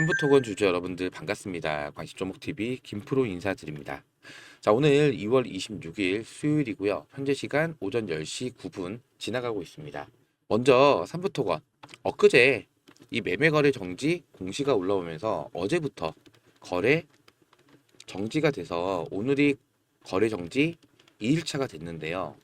삼부토건 주주 여러분들 반갑습니다. 관심조목TV 김프로 인사드립니다. 자, 오늘 2월 26일 수요일이고요. 현재 시간 오전 10시 9분 지나가고 있습니다. 먼저 삼부토건 엊그제 이 매매거래 정지 공시가 올라오면서 어제부터 거래 정지가 돼서 오늘이 거래 정지 2일차가 됐는데요.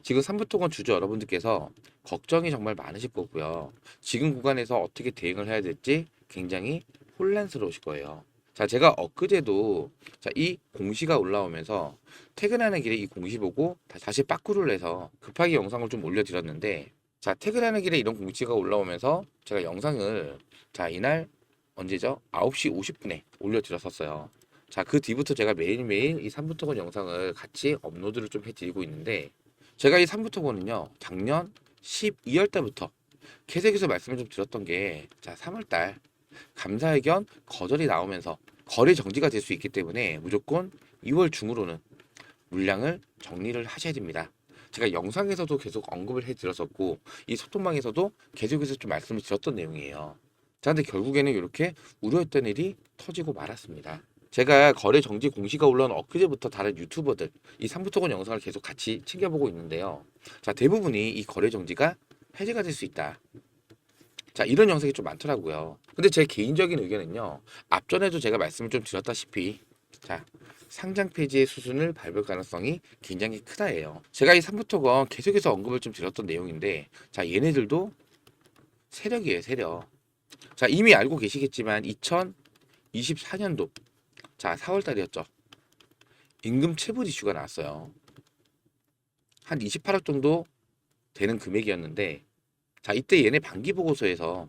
지금 삼부토건 주주 여러분들께서 걱정이 정말 많으실 거고요. 지금 구간에서 어떻게 대응을 해야 될지 굉장히 혼란스러우실 거예요. 자, 제가 엊그제도 이 공시가 올라오면서 퇴근하는 길에 이 공시 보고 다시 빠꾸를 해서 급하게 영상을 좀 올려드렸는데, 자, 퇴근하는 길에 이런 공시가 올라오면서 제가 영상을 이날 언제죠? 9시 50분에 올려드렸었어요. 자, 그 뒤부터 제가 매일매일 이 삼부토건 영상을 같이 업로드를 좀 해드리고 있는데, 제가 이 삼부토건은요, 작년 12월 달부터 계속해서 말씀을 좀 드렸던 게, 자, 3월 달 감사의견 거절이 나오면서 거래 정지가 될 수 있기 때문에 무조건 2월 중으로는 물량을 정리를 하셔야 됩니다. 제가 영상에서도 계속 언급을 해드렸었고, 이 소통방에서도 계속해서 좀 말씀을 드렸던 내용이에요. 자, 근데 결국에는 이렇게 우려했던 일이 터지고 말았습니다. 제가 거래 정지 공시가 올라온 엊그제부터 다른 유튜버들 이 삼부토건 영상을 계속 같이 챙겨보고 있는데요. 자, 대부분이 이 거래 정지가 해제가 될 수 있다, 자, 이런 영상이 좀 많더라고요. 근데 제 개인적인 의견은요, 앞전에도 제가 말씀을 좀 드렸다시피, 자, 상장 폐지의 수순을 밟을 가능성이 굉장히 크다예요. 제가 이 삼부토건 계속해서 언급을 좀 드렸던 내용인데, 자, 얘네들도 세력이에요, 세력. 자, 이미 알고 계시겠지만 2024년도 자, 4월 달이었죠. 임금 체불 이슈가 나왔어요. 한 28억 정도 되는 금액이었는데, 자, 이때 얘네 반기 보고서에서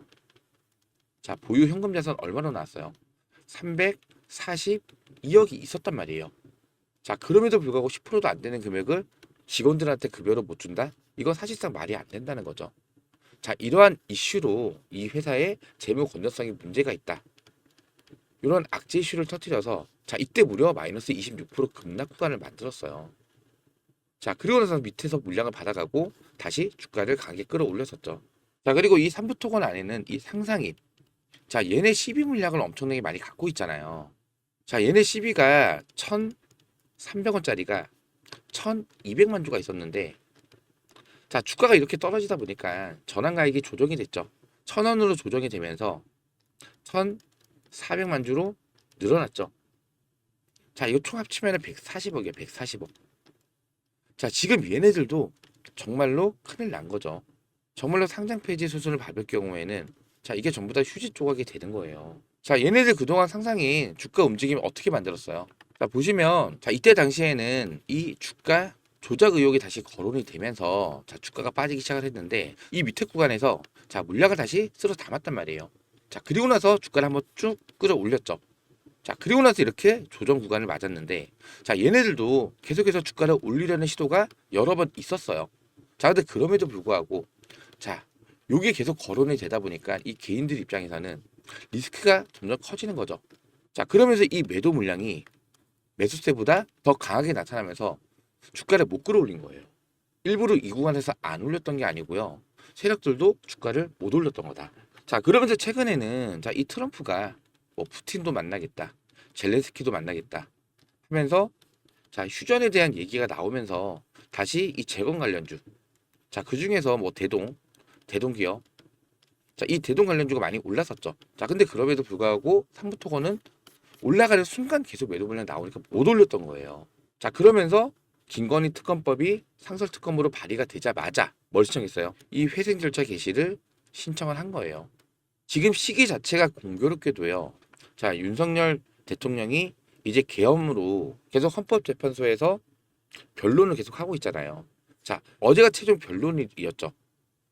자, 보유 현금 자산 얼마나 나왔어요? 342억이 있었단 말이에요. 자, 그럼에도 불구하고 10%도 안 되는 금액을 직원들한테 급여로 못 준다? 이건 사실상 말이 안 된다는 거죠. 자, 이러한 이슈로 이 회사의 재무 건전성에 문제가 있다, 이런 악재 이슈를 터뜨려서, 자, 이때 무려 마이너스 26% 급락 구간을 만들었어요. 자, 그리고 나서 밑에서 물량을 받아가고 다시 주가를 강하게 끌어올렸었죠. 자, 그리고 이 삼부토건 안에는 이 상상인, 자, 얘네 12 물량을 엄청나게 많이 갖고 있잖아요. 자, 얘네 12가 1,300원짜리가 1,200만 주가 있었는데, 자, 주가가 이렇게 떨어지다 보니까 전환가액이 조정이 됐죠. 1,000원으로 조정이 되면서 1,400만 주로 늘어났죠. 자, 이거 총 합치면 140억이에요. 140억. 자, 지금 얘네들도 정말로 큰일 난 거죠. 정말로 상장 폐지 수순을 밟을 경우에는, 자, 이게 전부 다 휴지 조각이 되는 거예요. 자, 얘네들 그동안 상상인 주가 움직임을 어떻게 만들었어요? 자, 보시면, 자, 이때 당시에는 이 주가 조작 의혹이 다시 거론이 되면서, 자, 주가가 빠지기 시작을 했는데, 이 밑에 구간에서, 자, 물량을 다시 쓸어 담았단 말이에요. 자, 그리고 나서 주가를 한번 쭉 끌어올렸죠. 자, 그리고 나서 이렇게 조정 구간을 맞았는데, 자, 얘네들도 계속해서 주가를 올리려는 시도가 여러 번 있었어요. 자, 근데 그럼에도 불구하고, 자, 요게 계속 거론이 되다 보니까 이 개인들 입장에서는 리스크가 점점 커지는 거죠. 자, 그러면서 이 매도 물량이 매수세보다 더 강하게 나타나면서 주가를 못 끌어올린 거예요. 일부러 이 구간에서 안 올렸던 게 아니고요. 세력들도 주가를 못 올렸던 거다. 자, 그러면서 최근에는, 자, 이 트럼프가 뭐 푸틴도 만나겠다, 젤렌스키도 만나겠다 하면서, 자, 휴전에 대한 얘기가 나오면서 다시 이 재건 관련주, 자, 그 중에서 뭐 대동기업, 자, 이 대동 관련주가 많이 올랐었죠. 자, 근데 그럼에도 불구하고 삼부토건은 올라가는 순간 계속 매도 물량 나오니까 못 올렸던 거예요. 자, 그러면서 김건희 특검법이 상설 특검으로 발의가 되자마자 뭘 신청했어요? 이 회생 절차 개시를 신청을 한 거예요. 지금 시기 자체가 공교롭게도요. 자, 윤석열 대통령이 이제 계엄으로 계속 헌법재판소에서 변론을 계속 하고 있잖아요. 자, 어제가 최종 변론이었죠.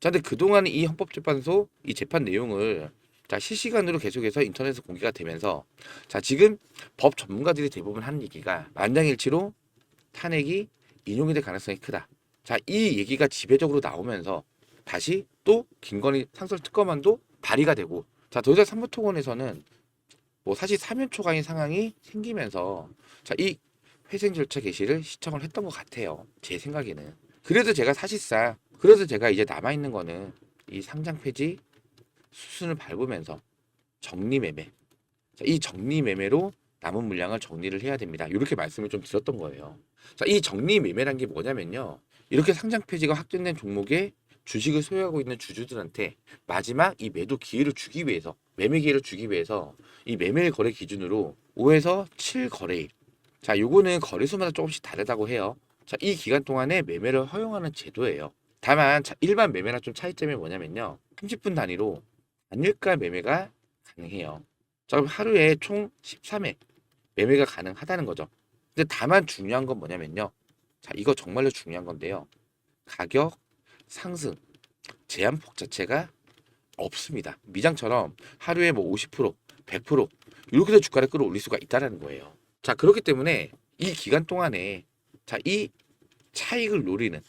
자, 근데 그동안 이 헌법재판소 이 재판 내용을, 자, 실시간으로 계속해서 인터넷에 공개가 되면서, 자, 지금 법 전문가들이 대부분 하는 얘기가 만장일치로 탄핵이 인용이 될 가능성이 크다. 자, 이 얘기가 지배적으로 나오면서 다시 또 김건희 상설특검안도 발의가 되고, 자, 더 이상 삼부토건에서는 뭐 사실 사면 초과인 상황이 생기면서, 자, 이 회생 절차 개시를 시청을 했던 것 같아요. 제 생각에는. 그래서 제가 이제 남아있는 거는 이 상장 폐지 수순을 밟으면서 정리 매매, 자, 이 정리 매매로 남은 물량을 정리를 해야 됩니다. 이렇게 말씀을 좀 드렸던 거예요. 자, 이 정리 매매란 게 뭐냐면요. 이렇게 상장 폐지가 확정된 종목에 주식을 소유하고 있는 주주들한테 마지막 이 매도 기회를 주기 위해서, 매매 기회를 주기 위해서 이 매매일 거래 기준으로 5에서 7 거래일. 자, 요거는 거래소마다 조금씩 다르다고 해요. 자, 이 기간 동안에 매매를 허용하는 제도예요. 다만 일반 매매랑 좀 차이점이 뭐냐면요. 30분 단위로 단일가 매매가 가능해요. 자, 그럼 하루에 총 13회 매매가 가능하다는 거죠. 근데 다만 중요한 건 뭐냐면요. 자, 이거 정말로 중요한 건데요. 가격 상승 제한폭 자체가 없습니다. 미장처럼 하루에 뭐 50%, 100% 이렇게 해서 주가를 끌어올릴 수가 있다는 거예요. 자, 그렇기 때문에 이 기간 동안에 자, 이 차익을 노리는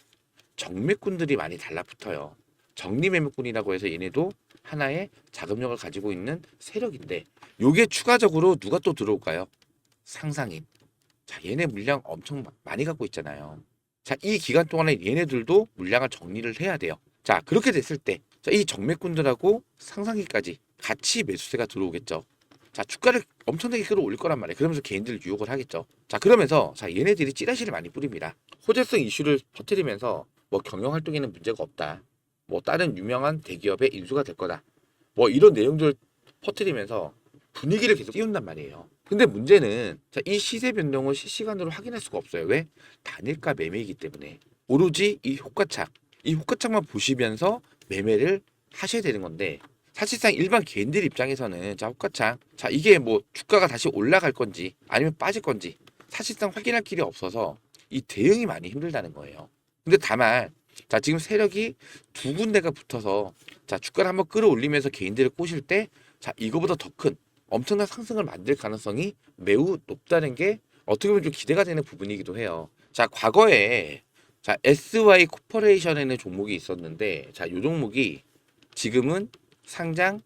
정매꾼들이 많이 달라붙어요. 정리매매꾼이라고 해서 얘네도 하나의 자금력을 가지고 있는 세력인데 요게 추가적으로 누가 또 들어올까요? 상상인. 자, 얘네 물량 엄청 많이 갖고 있잖아요. 자, 이 기간 동안에 얘네들도 물량을 정리를 해야 돼요. 자, 그렇게 됐을 때, 자, 이 정매꾼들하고 상상기까지 같이 매수세가 들어오겠죠. 자, 주가를 엄청나게 끌어올릴 거란 말이에요. 그러면서 개인들 유혹을 하겠죠. 자, 그러면서 자, 얘네들이 찌라시를 많이 뿌립니다. 호재성 이슈를 퍼뜨리면서 뭐 경영 활동에는 문제가 없다. 뭐 다른 유명한 대기업의 인수가 될 거다. 뭐 이런 내용들 퍼뜨리면서 분위기를 계속 띄운단 말이에요. 근데 문제는 자, 이 시세 변동을 실시간으로 확인할 수가 없어요. 왜? 단일가 매매이기 때문에 오로지 이 호가창만 보시면서 매매를 하셔야 되는 건데 사실상 일반 개인들 입장에서는 자, 호가창 자, 이게 뭐 주가가 다시 올라갈 건지 아니면 빠질 건지 사실상 확인할 길이 없어서 이 대응이 많이 힘들다는 거예요. 근데 다만 자, 지금 세력이 두 군데가 붙어서 자, 주가를 한번 끌어올리면서 개인들을 꼬실 때 자, 이거보다 더 큰 엄청난 상승을 만들 가능성이 매우 높다는 게 어떻게 보면 좀 기대가 되는 부분이기도 해요. 자, 과거에 자, SY 코퍼레이션에는 종목이 있었는데 자, 요 종목이 지금은 상장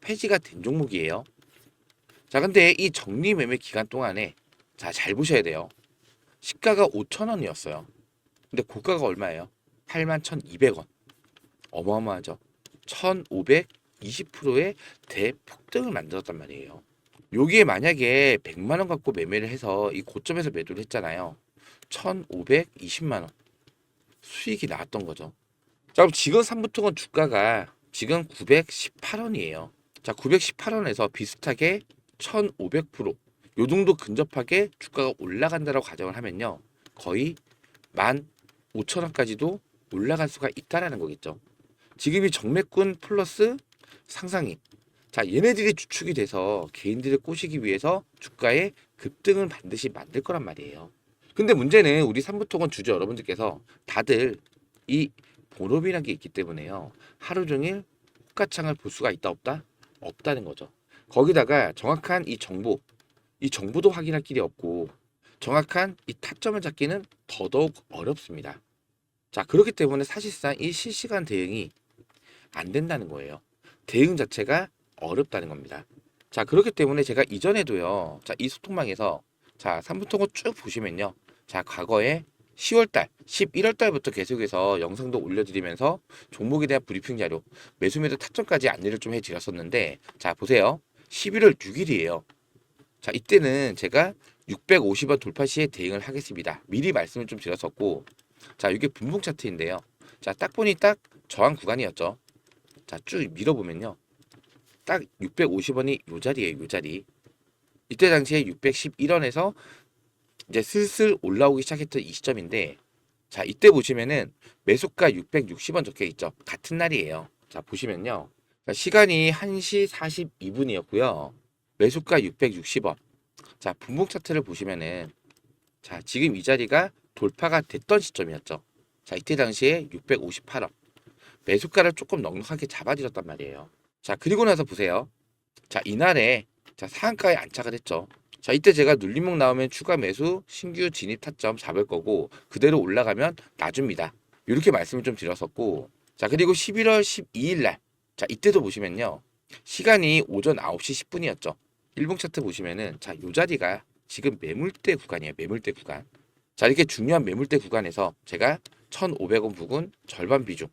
폐지가 된 종목이에요. 자, 근데 이 정리 매매 기간 동안에 자, 잘 보셔야 돼요. 시가가 5,000원이었어요. 근데 고가가 얼마예요? 81,200원. 어마어마하죠. 1,520%의 대폭등을 만들었단 말이에요. 여기에 만약에 100만 원 갖고 매매를 해서 이 고점에서 매도를 했잖아요. 1,520만 원 수익이 나왔던 거죠. 자, 그럼 지금 삼부토건 주가가 지금 918원이에요. 자, 918원에서 비슷하게 1,500%, 요 정도 근접하게 주가가 올라간다라고 가정을 하면요. 거의 15,000원까지도 올라갈 수가 있다라는 거겠죠. 지금이 정매꾼 플러스 상상인. 자, 얘네들이 주축이 돼서 개인들을 꼬시기 위해서 주가의 급등을 반드시 만들 거란 말이에요. 근데 문제는 우리 삼부토건 주주 여러분들께서 다들 이 본업이라는 게 있기 때문에요. 하루 종일 호가창을 볼 수가 있다 없다? 없다는 거죠. 거기다가 정확한 이 정보도 확인할 길이 없고 정확한 이 타점을 잡기는 더더욱 어렵습니다. 자, 그렇기 때문에 사실상 이 실시간 대응이 안 된다는 거예요. 대응 자체가 어렵다는 겁니다. 자, 그렇기 때문에 제가 이전에도요. 자, 이 소통망에서 자, 삼부토건 쭉 보시면요. 자, 과거에 10월달, 11월달부터 계속해서 영상도 올려드리면서 종목에 대한 브리핑 자료, 매수매도 타점까지 안내를 좀 해드렸었는데 자, 보세요. 11월 6일이에요. 자, 이때는 제가 650원 돌파 시에 대응을 하겠습니다. 미리 말씀을 좀 드렸었고 자, 이게 분봉 차트인데요. 자, 딱 보니 딱 저항 구간이었죠. 자, 쭉 밀어보면요. 딱 650원이 요 자리에요, 요 자리. 이때 당시에 611원에서 이제 슬슬 올라오기 시작했던 이 시점인데 자, 이때 보시면은 매수가 660원 적혀 있죠. 같은 날이에요. 자, 보시면요. 자, 시간이 1시 42분이었고요. 매수가 660원. 자, 분봉 차트를 보시면은 자, 지금 이 자리가 돌파가 됐던 시점이었죠. 자, 이때 당시에 658원. 매수가를 조금 넉넉하게 잡아들였단 말이에요. 자, 그리고 나서 보세요. 자, 이날에 자, 상한가에 안착을 했죠. 자, 이때 제가 눌림목 나오면 추가 매수, 신규 진입 타점 잡을 거고 그대로 올라가면 놔줍니다. 이렇게 말씀을 좀 드렸었고 자, 그리고 11월 12일 날 자, 이때도 보시면요. 시간이 오전 9시 10분이었죠. 일봉 차트 보시면은 자, 요 자리가 지금 매물대 구간이에요. 매물대 구간. 자, 이렇게 중요한 매물대 구간에서 제가 1,500원 부근 절반 비중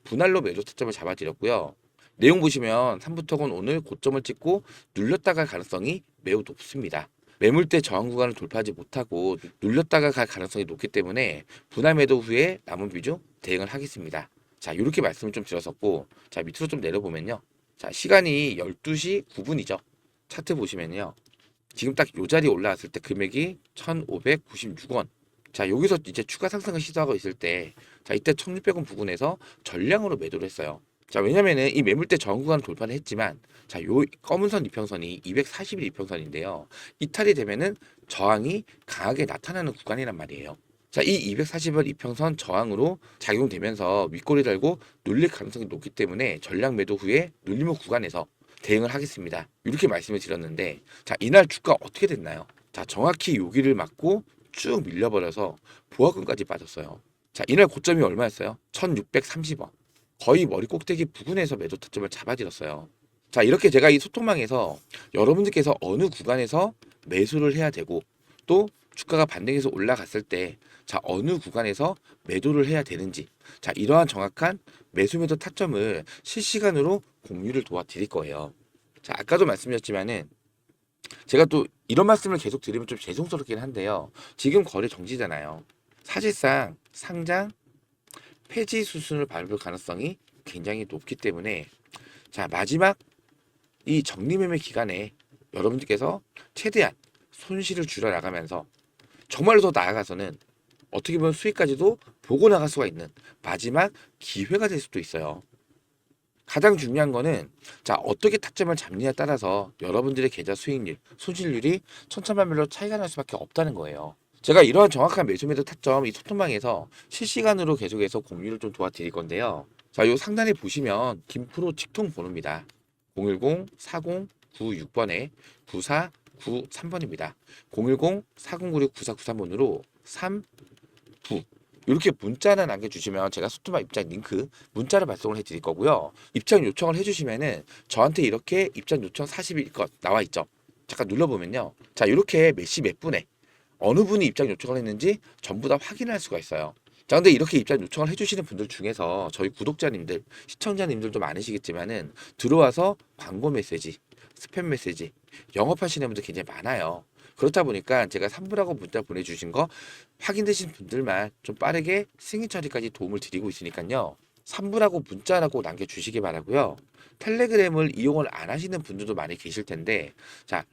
분할로 매도 타점을 잡아드렸고요. 내용 보시면 삼부토건 오늘 고점을 찍고 눌렸다가 갈 가능성이 매우 높습니다. 매물대 저항 구간을 돌파하지 못하고 눌렸다가 갈 가능성이 높기 때문에 분할 매도 후에 남은 비중 대응을 하겠습니다. 자, 이렇게 말씀을 좀 드렸었고, 자, 밑으로 좀 내려보면요. 자, 시간이 12시 9분이죠. 차트 보시면요. 지금 딱 요 자리에 올라왔을 때 금액이 1,596원. 자, 여기서 이제 추가 상승을 시도하고 있을 때, 자, 이때 1,600원 부근에서 전량으로 매도를 했어요. 자, 왜냐면은 이 매물대 저항 구간 돌파는 했지만, 자, 요 검은 선 이평선이 240일 이평선인데요. 이탈이 되면은 저항이 강하게 나타나는 구간이란 말이에요. 자, 이 240일 이평선 저항으로 작용되면서 윗꼬리 달고 눌릴 가능성이 높기 때문에 전량 매도 후에 눌림목 구간에서 대응을 하겠습니다. 이렇게 말씀을 드렸는데, 자, 이날 주가 어떻게 됐나요? 자, 정확히 여기를 맞고 쭉 밀려버려서 보합권까지 빠졌어요. 자, 이날 고점이 얼마였어요? 1630원. 거의 머리 꼭대기 부근에서 매도 타점을 잡아들였어요. 자, 이렇게 제가 이 소통망에서 여러분들께서 어느 구간에서 매수를 해야 되고, 또 주가가 반등해서 올라갔을 때, 자, 어느 구간에서 매도를 해야 되는지, 자, 이러한 정확한 매수 매도 타점을 실시간으로 공유를 도와드릴 거예요. 자, 아까도 말씀드렸지만은 제가 또 이런 말씀을 계속 드리면 좀 죄송스럽긴 한데요. 지금 거래 정지잖아요. 사실상 상장 폐지 수순을 밟을 가능성이 굉장히 높기 때문에, 자, 마지막 이 정리매매 기간에 여러분들께서 최대한 손실을 줄여 나가면서 정말로 더 나아가서는 어떻게 보면 수익까지도 보고 나갈 수가 있는 마지막 기회가 될 수도 있어요. 가장 중요한 거는, 자, 어떻게 타점을 잡느냐에 따라서 여러분들의 계좌 수익률, 손실률이 천차만별로 차이가 날 수밖에 없다는 거예요. 제가 이러한 정확한 매수 매도 타점 이 소통방에서 실시간으로 계속해서 공유를 좀 도와드릴 건데요. 자, 요 상단에 보시면 김프로 직통 번호입니다. 010-4096번에 9493번입니다. 010-4096-9493번으로 3, 9 이렇게 문자를 남겨주시면 제가 소통방 입장 링크 문자를 발송을 해드릴 거고요. 입장 요청을 해주시면은 저한테 이렇게 입장 요청 40일 것 나와 있죠. 잠깐 눌러보면요. 자, 이렇게 몇 시 몇 분에 어느 분이 입장 요청을 했는지 전부 다 확인할 수가 있어요. 자, 근데 이렇게 입장 요청을 해주시는 분들 중에서 저희 구독자님들, 시청자님들도 많으시겠지만은 들어와서 광고 메시지, 스팸 메시지, 영업하시는 분들 굉장히 많아요. 그렇다 보니까 제가 3부라고 문자 보내주신 거 확인되신 분들만 좀 빠르게 승인 처리까지 도움을 드리고 있으니까요. 3부라고 문자라고 남겨주시기 바라고요. 텔레그램을 이용을 안 하시는 분들도 많이 계실 텐데, 자,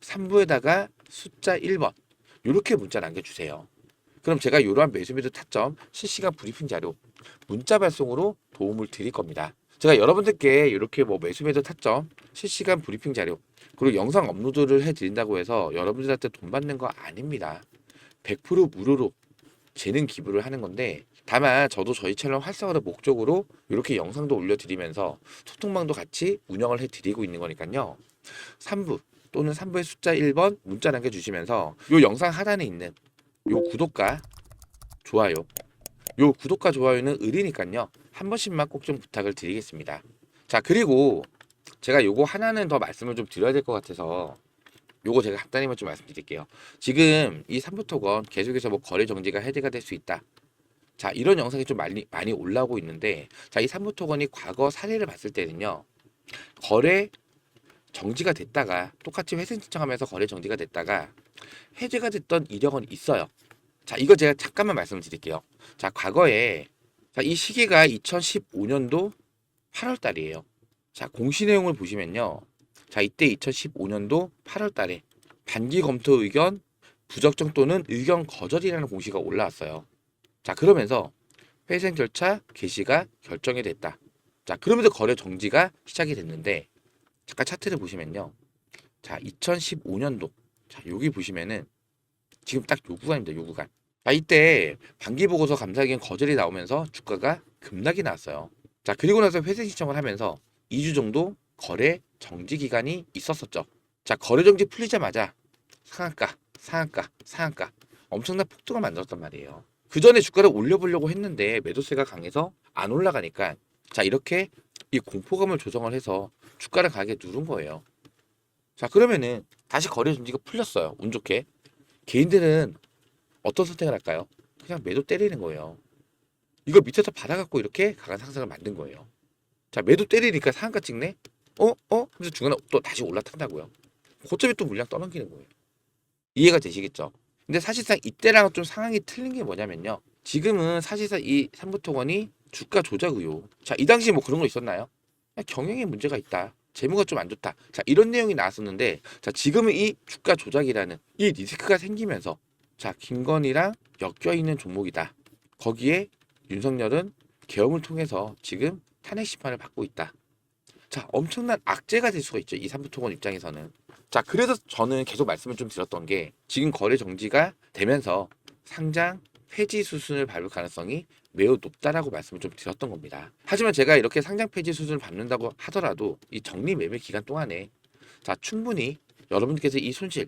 3부에다가 숫자 1번 이렇게 문자 남겨주세요. 그럼 제가 이러한 매수 매도 타점 실시간 브리핑 자료 문자 발송으로 도움을 드릴 겁니다. 제가 여러분들께 이렇게 뭐 매수 매도 타점 실시간 브리핑 자료 그리고 영상 업로드를 해드린다고 해서 여러분들한테 돈 받는 거 아닙니다. 100% 무료로 재능 기부를 하는 건데, 다만 저도 저희 채널 활성화를 목적으로 이렇게 영상도 올려드리면서 소통방도 같이 운영을 해드리고 있는 거니까요. 3부 또는 3부의 숫자 1번 문자 남겨주시면서 이 영상 하단에 있는 요 구독과 좋아요, 요 구독과 좋아요는 의리니까요. 한 번씩만 꼭 좀 부탁을 드리겠습니다. 자, 그리고 제가 요거 하나는 더 말씀을 좀 드려야 될 것 같아서 요거 제가 간단히만 좀 말씀드릴게요. 지금 이 3부토건 계속해서 뭐 거래 정지가 해제가 될 수 있다. 자, 이런 영상이 좀 많이 올라오고 있는데, 자, 이 3부토건이 과거 사례를 봤을 때는요. 거래 정지가 됐다가 똑같이 회생 신청하면서 거래 정지가 됐다가 해제가 됐던 이력은 있어요. 자, 이거 제가 잠깐만 말씀을 드릴게요. 자, 과거에 자, 이 시기가 2015년도 8월 달이에요. 자, 공시 내용을 보시면요. 자, 이때 2015년도 8월 달에 단기 검토 의견 부적정 또는 의견 거절이라는 공시가 올라왔어요. 자, 그러면서 회생 절차 개시가 결정이 됐다. 자, 그러면서 거래 정지가 시작이 됐는데, 잠깐 차트를 보시면요. 자, 2015년도 자, 여기 보시면은 지금 딱 요 구간입니다. 요 구간. 자, 이때 반기 보고서 감사 의견 거절이 나오면서 주가가 급락이 나왔어요. 자, 그리고 나서 회생 신청을 하면서 2주 정도 거래 정지 기간이 있었었죠. 자, 거래 정지 풀리자마자 상한가, 상한가, 상한가 엄청난 폭등을 만들었단 말이에요. 그 전에 주가를 올려보려고 했는데 매도세가 강해서 안 올라가니까, 자, 이렇게 이 공포감을 조정을 해서 주가를 가게 누른 거예요. 자, 그러면은 다시 거래 정지가 풀렸어요. 운 좋게. 개인들은 어떤 선택을 할까요? 그냥 매도 때리는 거예요. 이걸 밑에서 받아갖고 이렇게 강한 상승을 만든 거예요. 자, 매도 때리니까 상한가 찍네. 하면서 중간에 또 다시 올라탄다고요. 고점에 또 물량 떠넘기는 거예요. 이해가 되시겠죠? 근데 사실상 이때랑은 좀 상황이 틀린 게 뭐냐면요. 지금은 사실상 이 삼부토건이 주가 조작 의혹. 자, 이 당시 뭐 그런 거 있었나요? 그냥 경영에 문제가 있다. 재무가 좀 안 좋다. 자, 이런 내용이 나왔었는데, 자, 지금은 이 주가 조작이라는 이 리스크가 생기면서, 자, 김건희랑 엮여 있는 종목이다. 거기에 윤석열은 계엄을 통해서 지금 탄핵 심판을 받고 있다. 자, 엄청난 악재가 될 수가 있죠. 이 삼부토건 입장에서는. 자, 그래서 저는 계속 말씀을 좀 드렸던 게 지금 거래 정지가 되면서 상장 폐지 수순을 밟을 가능성이 매우 높다라고 말씀을 좀 드렸던 겁니다. 하지만 제가 이렇게 상장 폐지 수순을 밟는다고 하더라도 이 정리 매매 기간 동안에 자, 충분히 여러분께서 이 손실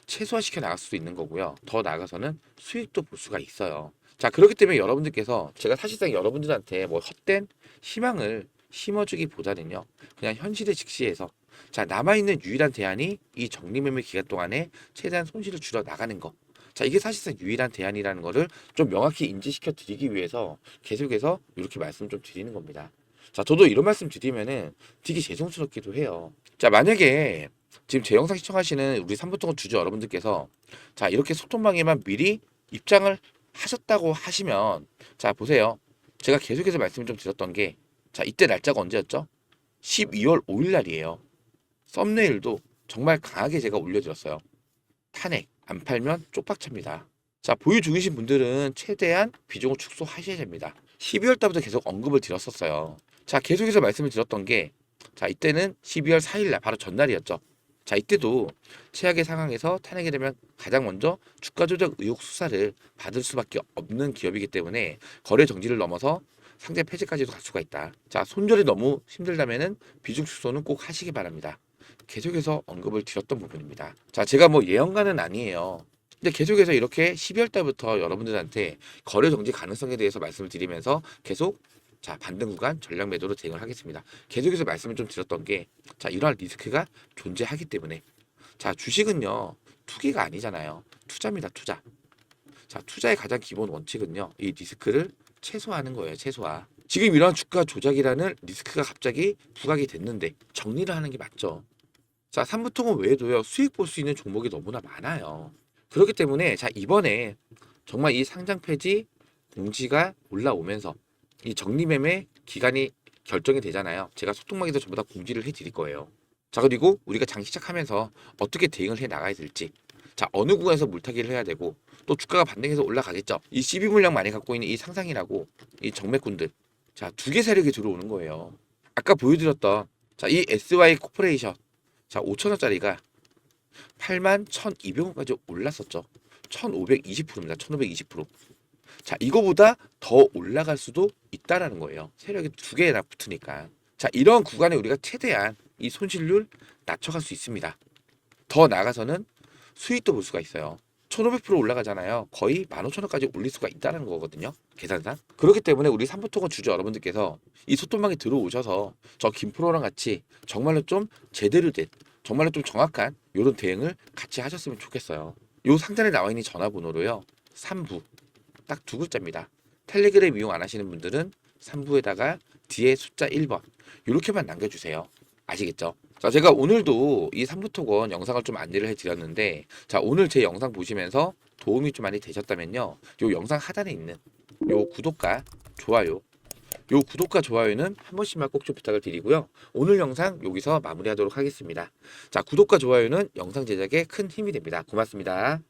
최소화시켜 나갈 수도 있는 거고요. 더 나아가서는 수익도 볼 수가 있어요. 자, 그렇기 때문에 여러분들께서 제가 사실상 여러분들한테 뭐 헛된 희망을 심어주기보다는요, 그냥 현실에 직시해서 자, 남아있는 유일한 대안이 이 정리매매 기간 동안에 최대한 손실을 줄여 나가는 거. 자, 이게 사실상 유일한 대안이라는 거를 좀 명확히 인지시켜 드리기 위해서 계속해서 이렇게 말씀 좀 드리는 겁니다. 자, 저도 이런 말씀 드리면은 되게 죄송스럽기도 해요. 자, 만약에 지금 제 영상 시청하시는 우리 삼부토건 주주 여러분들께서 자, 이렇게 소통방에만 미리 입장을 하셨다고 하시면 자, 보세요. 제가 계속해서 말씀을 좀 드렸던 게 자, 이때 날짜가 언제였죠? 12월 5일 날이에요. 썸네일도 정말 강하게 제가 올려드렸어요. 탄핵 안 팔면 쪽박차입니다. 자, 보유 중이신 분들은 최대한 비중을 축소하셔야 됩니다. 12월 달부터 계속 언급을 드렸었어요. 자, 계속해서 말씀을 드렸던 게 자, 이때는 12월 4일 날 바로 전날이었죠. 자, 이때도 최악의 상황에서 탄핵이 되면 가장 먼저 주가 조작 의혹 수사를 받을 수밖에 없는 기업이기 때문에 거래 정지를 넘어서 상장 폐지까지도 갈 수가 있다. 자, 손절이 너무 힘들다면은 비중 축소는 꼭 하시기 바랍니다. 계속해서 언급을 드렸던 부분입니다. 자, 제가 뭐 예언가는 아니에요. 근데 계속해서 이렇게 12월 달부터 여러분들한테 거래 정지 가능성에 대해서 말씀을 드리면서 계속 자, 반등 구간 전략 매도로 대응을 하겠습니다. 계속해서 말씀을 좀 드렸던 게 자, 이러한 리스크가 존재하기 때문에 자, 주식은요, 투기가 아니잖아요. 투자입니다, 투자. 자, 투자의 가장 기본 원칙은요, 이 리스크를 최소화하는 거예요, 최소화. 지금 이러한 주가 조작이라는 리스크가 갑자기 부각이 됐는데 정리를 하는 게 맞죠. 자, 삼부토건 외에도요, 수익 볼 수 있는 종목이 너무나 많아요. 그렇기 때문에 자, 이번에 정말 이 상장 폐지 공지가 올라오면서 이 정리매매 기간이 결정이 되잖아요. 제가 소통방에서 전부 다 공지를 해드릴 거예요. 자, 그리고 우리가 장 시작하면서 어떻게 대응을 해 나가야 될지, 자, 어느 구간에서 물타기를 해야 되고 또 주가가 반등해서 올라가겠죠. 이 CB 물량 많이 갖고 있는 이 상상이라고 이 정맥군들, 자, 두 개 세력이 들어오는 거예요. 아까 보여드렸던 자, 이 SY 코퍼레이션, 자, 5천원짜리가 81,200원까지 올랐었죠. 1520%입니다. 1520%. 자, 이거보다 더 올라갈 수도 있다라는 거예요. 세력이 두 개나 붙으니까. 자, 이런 구간에 우리가 최대한 이 손실률 낮춰갈 수 있습니다. 더 나아가서는 수익도 볼 수가 있어요. 1500% 올라가잖아요. 거의 15,000원까지 올릴 수가 있다는 거거든요. 계산상. 그렇기 때문에 우리 삼부토건 주주 여러분들께서 이 소통방에 들어오셔서 저 김프로랑 같이 정말로 좀 제대로 된, 정말로 좀 정확한 이런 대응을 같이 하셨으면 좋겠어요. 요 상단에 나와 있는 전화번호로요. 3부. 딱 두 글자입니다. 텔레그램 이용 안 하시는 분들은 3부에다가 뒤에 숫자 1번. 이렇게만 남겨주세요. 아시겠죠? 자, 제가 오늘도 이 삼부토건 영상을 좀 안내를 해드렸는데 자, 오늘 제 영상 보시면서 도움이 좀 많이 되셨다면요, 요 영상 하단에 있는 요 구독과 좋아요, 요 구독과 좋아요는 한 번씩만 꼭 좀 부탁을 드리고요. 오늘 영상 여기서 마무리하도록 하겠습니다. 자, 구독과 좋아요는 영상 제작에 큰 힘이 됩니다. 고맙습니다.